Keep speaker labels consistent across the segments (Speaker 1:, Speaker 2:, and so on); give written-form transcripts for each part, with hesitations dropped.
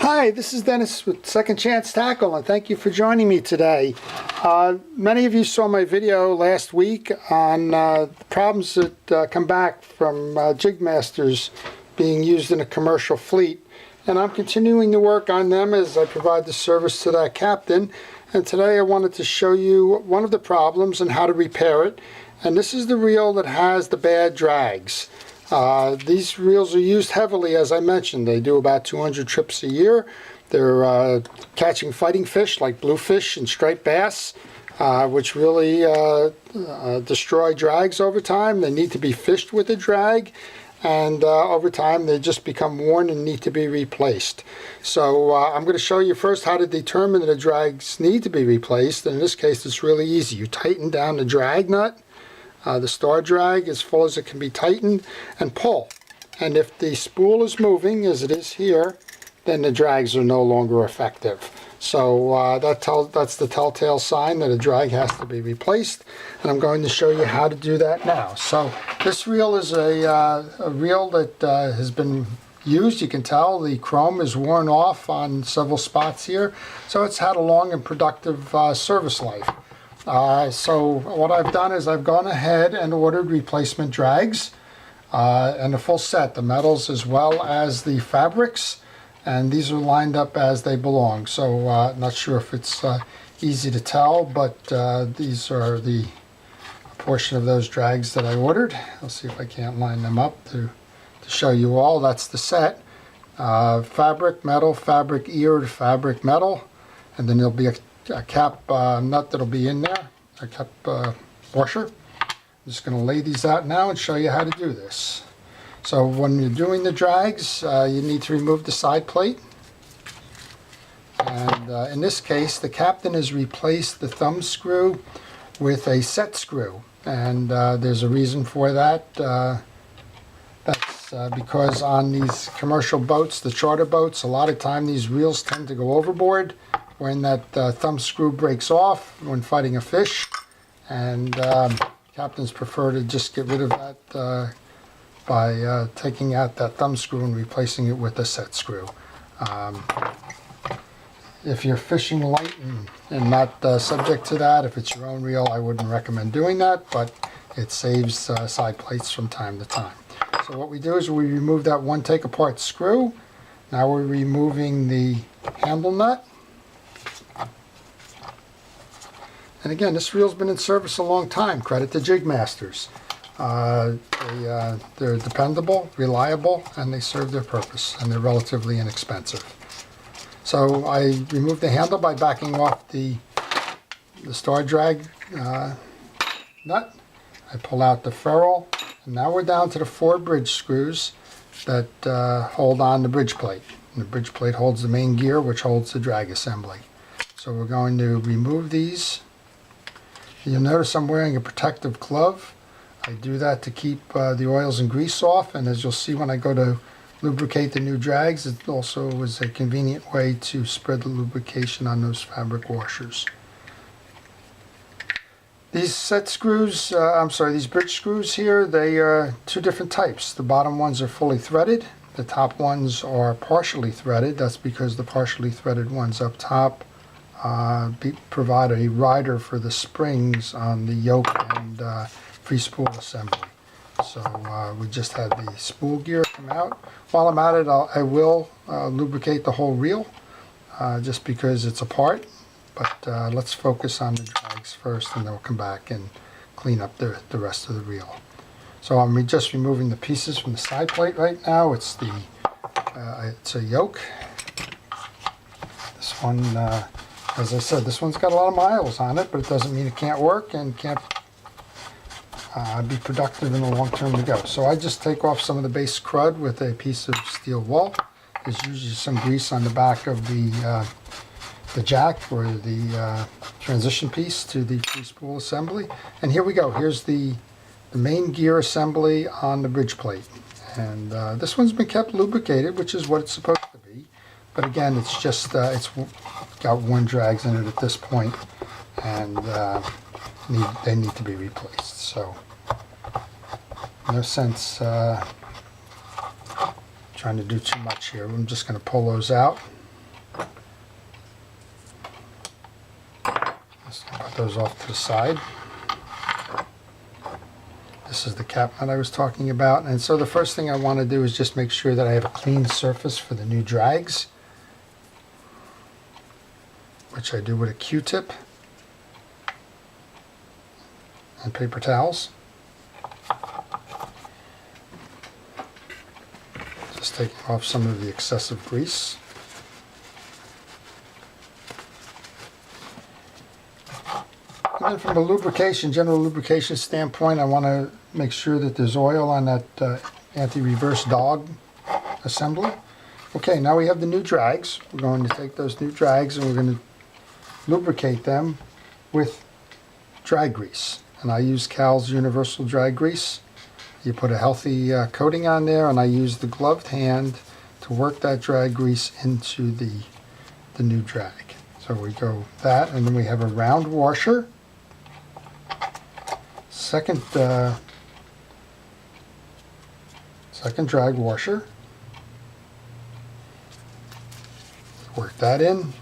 Speaker 1: Hi, this is Dennis with Second Chance Tackle, and thank you for joining me today. Many of you saw my video last week on problems that come back from JigMasters being used in a commercial fleet, and I'm continuing to work on them as I provide the service to that captain. And today I wanted to show you one of the problems and how to repair it. And this is the reel that has the bad drags. These reels are used heavily, as I mentioned. They do about 200 trips a year. They're catching fighting fish like bluefish and striped bass, which really destroy drags over time. They need to be fished with a drag, and over time they just become worn and need to be replaced. So I'm going to show you first how to determine that the drags need to be replaced. And in this case, it's really easy. You tighten down the drag nut, the star drag, as full as it can be tightened, and pull. And if the spool is moving, as it is here, then the drags are no longer effective. So that's the telltale sign that a drag has to be replaced, and I'm going to show you how to do that now. So this reel is a reel that has been used. You can tell the chrome is worn off on several spots here, so it's had a long and productive service life. So what I've done is I've gone ahead and ordered replacement drags and a full set, the metals as well as the fabrics, and these are lined up as they belong. So not sure if it's easy to tell, but these are the portion of those drags that I ordered. I'll see if I can't line them up to show you all. That's the set. Fabric, metal, fabric ear, fabric, metal, and then there'll be a cap nut that'll be in there, a cap washer. I'm just going to lay these out now and show you how to do this. So when you're doing the drags, you need to remove the side plate. And in this case, the captain has replaced the thumb screw with a set screw. And there's a reason for that. That's because on these commercial boats, the charter boats, a lot of time these reels tend to go overboard when that thumb screw breaks off when fighting a fish, and captains prefer to just get rid of that by taking out that thumb screw and replacing it with a set screw. If you're fishing light and not subject to that, if it's your own reel, I wouldn't recommend doing that, but it saves side plates from time to time. So what we do is we remove that one take apart screw. Now we're removing the handle nut. And again, this reel's been in service a long time. Credit to JigMasters. They're dependable, reliable, and they serve their purpose, and they're relatively inexpensive. So I remove the handle by backing off the star drag nut. I pull out the ferrule, and now we're down to the 4 bridge screws that hold on the bridge plate. And the bridge plate holds the main gear, which holds the drag assembly. So we're going to remove these. You'll notice I'm wearing a protective glove. I do that to keep the oils and grease off, and as you'll see when I go to lubricate the new drags, it also is a convenient way to spread the lubrication on those fabric washers. These set screws, these bridge screws here, they are 2 different types. The bottom ones are fully threaded. The top ones are partially threaded. That's because the partially threaded ones up top provide a rider for the springs on the yoke and free spool assembly. So we just had the spool gear come out. While I'm at it, I will lubricate the whole reel just because it's a part. But let's focus on the drags first, and then we'll come back and clean up the rest of the reel. So I'm just removing the pieces from the side plate right now. It's a yoke. This one, as I said, this one's got a lot of miles on it, but it doesn't mean it can't work and can't be productive in the long term to go. So I just take off some of the base crud with a piece of steel wool. There's usually some grease on the back of the jack or the transition piece to the free spool assembly. And here we go. Here's the main gear assembly on the bridge plate. And this one's been kept lubricated, which is what it's supposed to be. But again, it's just it's got worn drags in it at this point, and they need to be replaced. So no sense trying to do too much here. I'm just going to pull those out. Let's put those off to the side. This is the cap nut I was talking about. And so the first thing I want to do is just make sure that I have a clean surface for the new drags, which I do with a Q-tip and paper towels. Just taking off some of the excessive grease. And then from a lubrication, general lubrication standpoint, I want to make sure that there's oil on that anti-reverse dog assembly. Okay, now we have the new drags. We're going to take those new drags and we're going to lubricate them with drag grease. And I use Cal's Universal Drag Grease. You put a healthy coating on there, and I use the gloved hand to work that drag grease into the new drag. So we go that, and then we have a round washer. Second drag washer. Work that in.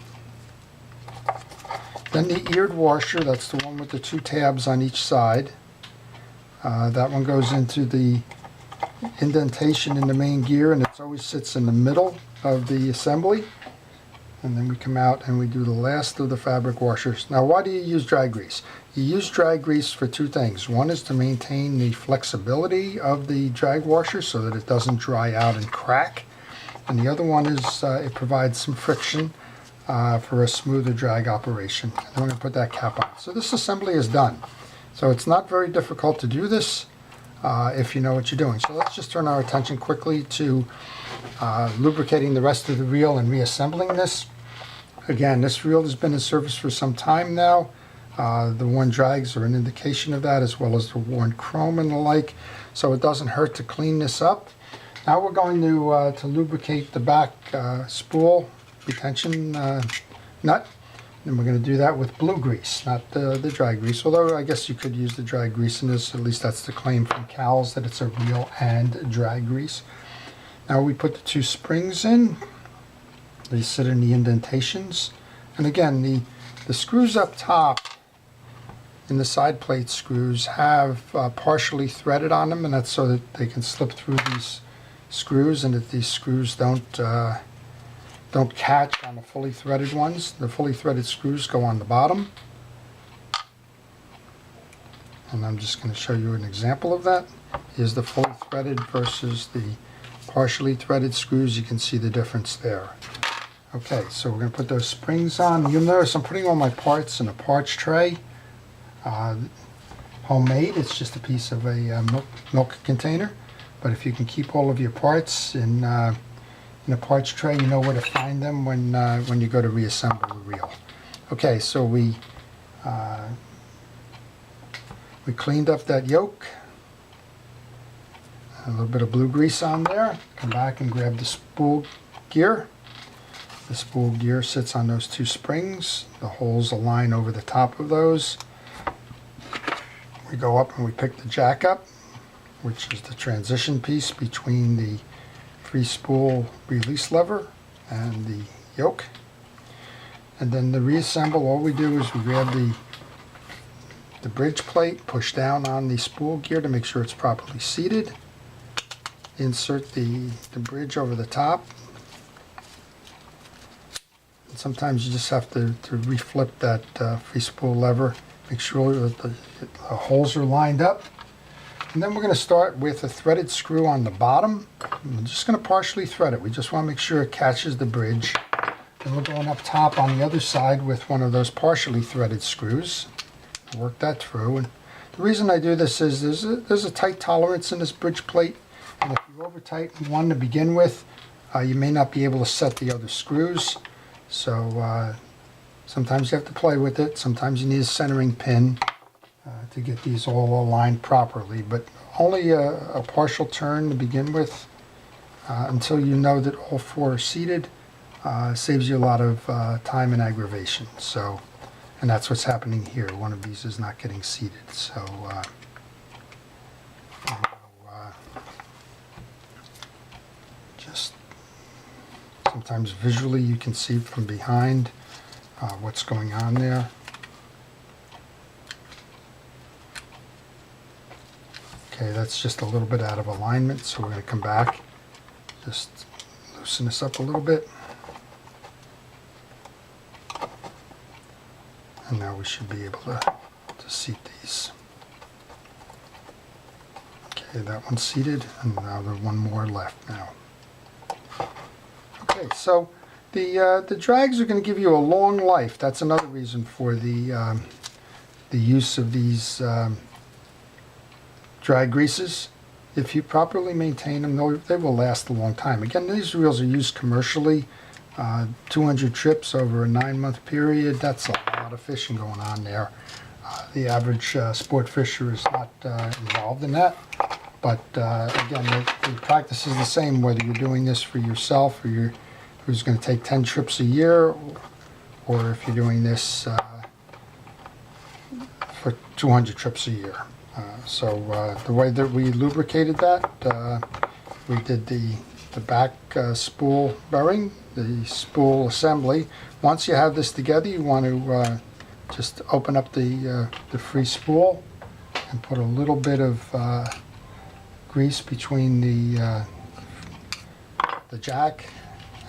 Speaker 1: Then the eared washer, that's the one with the two tabs on each side. That one goes into the indentation in the main gear, and it always sits in the middle of the assembly. And then we come out and we do the last of the fabric washers. Now, why do you use drag grease? You use drag grease for two things. One is to maintain the flexibility of the drag washer so that it doesn't dry out and crack. And the other one is it provides some friction for a smoother drag operation. And I'm going to put that cap on. So this assembly is done. So it's not very difficult to do this if you know what you're doing. So let's just turn our attention quickly to lubricating the rest of the reel and reassembling this. Again, this reel has been in service for some time now. The worn drags are an indication of that, as well as the worn chrome and the like. So it doesn't hurt to clean this up. Now we're going to lubricate the back spool retention nut. And we're going to do that with blue grease, not the dry grease. Although I guess you could use the dry grease in this. At least that's the claim from Cal's, that it's a real and dry grease. Now we put the two springs in. They sit in the indentations. And again, the screws up top in the side plate screws have partially threaded on them, and that's so that they can slip through these screws, and that these screws don't catch on the fully threaded ones. The fully threaded screws go on the bottom. And I'm just going to show you an example of that. Here's the fully threaded versus the partially threaded screws. You can see the difference there. Okay, so we're going to put those springs on. You'll notice I'm putting all my parts in a parts tray. Homemade, it's just a piece of a milk container. But if you can keep all of your parts in a parts tray, you know where to find them when you go to reassemble the reel. Okay, so we cleaned up that yoke. A little bit of blue grease on there. Come back and grab the spool gear. The spool gear sits on those two springs. The holes align over the top of those. We go up and we pick the jack up, which is the transition piece between the free spool release lever and the yoke. And then to reassemble, all we do is we grab the bridge plate, push down on the spool gear to make sure it's properly seated. Insert the bridge over the top. And sometimes you just have to reflip that free spool lever, make sure that the holes are lined up. And then we're going to start with a threaded screw on the bottom. I'm just going to partially thread it. We just want to make sure it catches the bridge. And we're going up top on the other side with one of those partially threaded screws. Work that through. And the reason I do this is there's a tight tolerance in this bridge plate. And if you over tighten one to begin with, you may not be able to set the other screws. So sometimes you have to play with it. Sometimes you need a centering pin to get these all aligned properly. But only a partial turn to begin with until you know that all four are seated. Saves you a lot of time and aggravation. So, and that's what's happening here. One of these is not getting seated. So just sometimes visually you can see from behind what's going on there. Okay, that's just a little bit out of alignment, so we're going to come back, just loosen this up a little bit. And now we should be able to seat these. Okay, that one's seated, and now there's one more left now. Okay, so the drags are going to give you a long life. That's another reason for the use of these drag greases. If you properly maintain them, they will last a long time. Again, these reels are used commercially. 200 trips over a 9-month period, that's a lot of fishing going on there. The average sport fisher is not involved in that. But again, the practice is the same whether you're doing this for yourself or who's going to take 10 trips a year, or if you're doing this for 200 trips a year. So the way that we lubricated that, we did the back spool bearing, the spool assembly. Once you have this together, you want to just open up the free spool and put a little bit of grease between the jack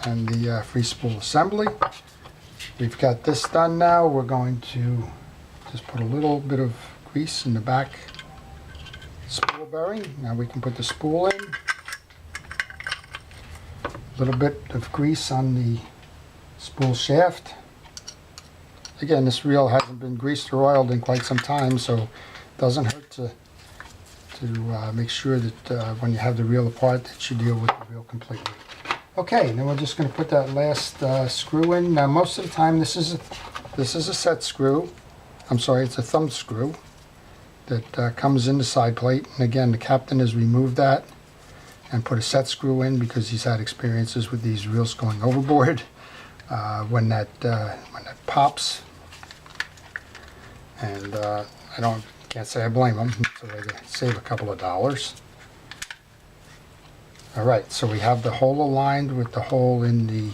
Speaker 1: and the free spool assembly. We've got this done now. We're going to just put a little bit of grease in the back spool bearing. Now we can put the spool in. A little bit of grease on the spool shaft. Again, this reel hasn't been greased or oiled in quite some time, so it doesn't hurt to make sure that when you have the reel apart that you deal with the reel completely. Okay, then we're just going to put that last screw in. Now most of the time this is a set screw. I'm sorry, it's a thumb screw that comes in the side plate. And again, the captain has removed that and put a set screw in because he's had experiences with these reels going overboard. When that pops, and I can't say I blame him. So they save a couple of dollars. All right, so we have the hole aligned with the hole in the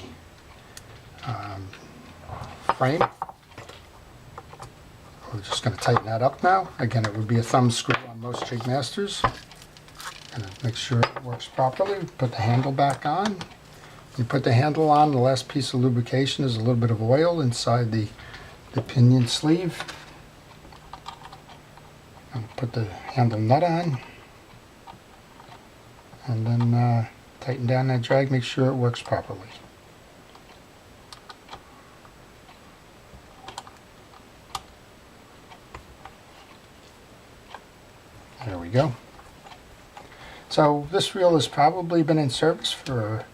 Speaker 1: frame. We're just going to tighten that up now. Again, it would be a thumb screw on most JigMasters. And make sure it works properly. Put the handle back on. You put the handle on, the last piece of lubrication is a little bit of oil inside the pinion sleeve. And put the handle nut on. And then tighten down that drag, make sure it works properly. There we go. So this reel has probably been in service for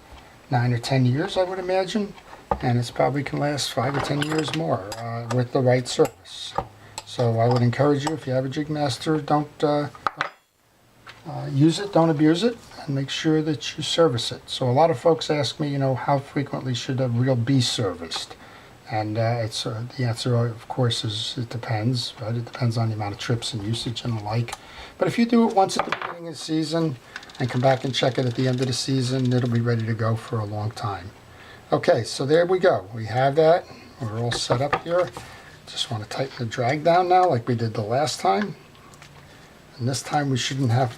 Speaker 1: 9 or 10 years, I would imagine, and it's probably can last 5 or 10 years more with the right service. So I would encourage you, if you have a JigMaster, don't use it, don't abuse it, and make sure that you service it. So a lot of folks ask me, how frequently should a reel be serviced? And it's the answer, of course, is it depends. Right? It depends on the amount of trips and usage and the like. But if you do it once at the beginning of the season and come back and check it at the end of the season, it'll be ready to go for a long time. Okay, so there we go. We have that. We're all set up here. Just want to tighten the drag down now like we did the last time. And this time we should have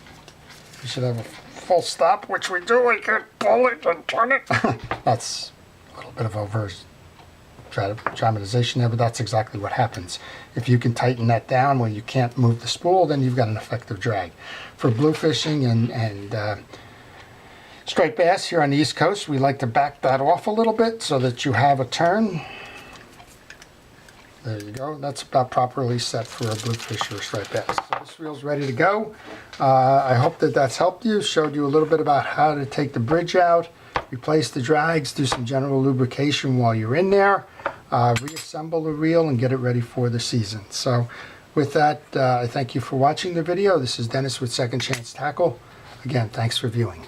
Speaker 1: a full stop, which we do. We can pull it and turn it. That's a little bit of over dramatization there, but that's exactly what happens. If you can tighten that down where you can't move the spool, then you've got an effective drag. For blue fishing and striped bass here on the East Coast, we like to back that off a little bit so that you have a turn. There you go. That's about properly set for a bluefish or a striped bass. So this reel's ready to go. I hope that that's helped you, showed you a little bit about how to take the bridge out, replace the drags, do some general lubrication while you're in there, reassemble the reel and get it ready for the season. So with that, I thank you for watching the video. This is Dennis with Second Chance Tackle. Again, thanks for viewing.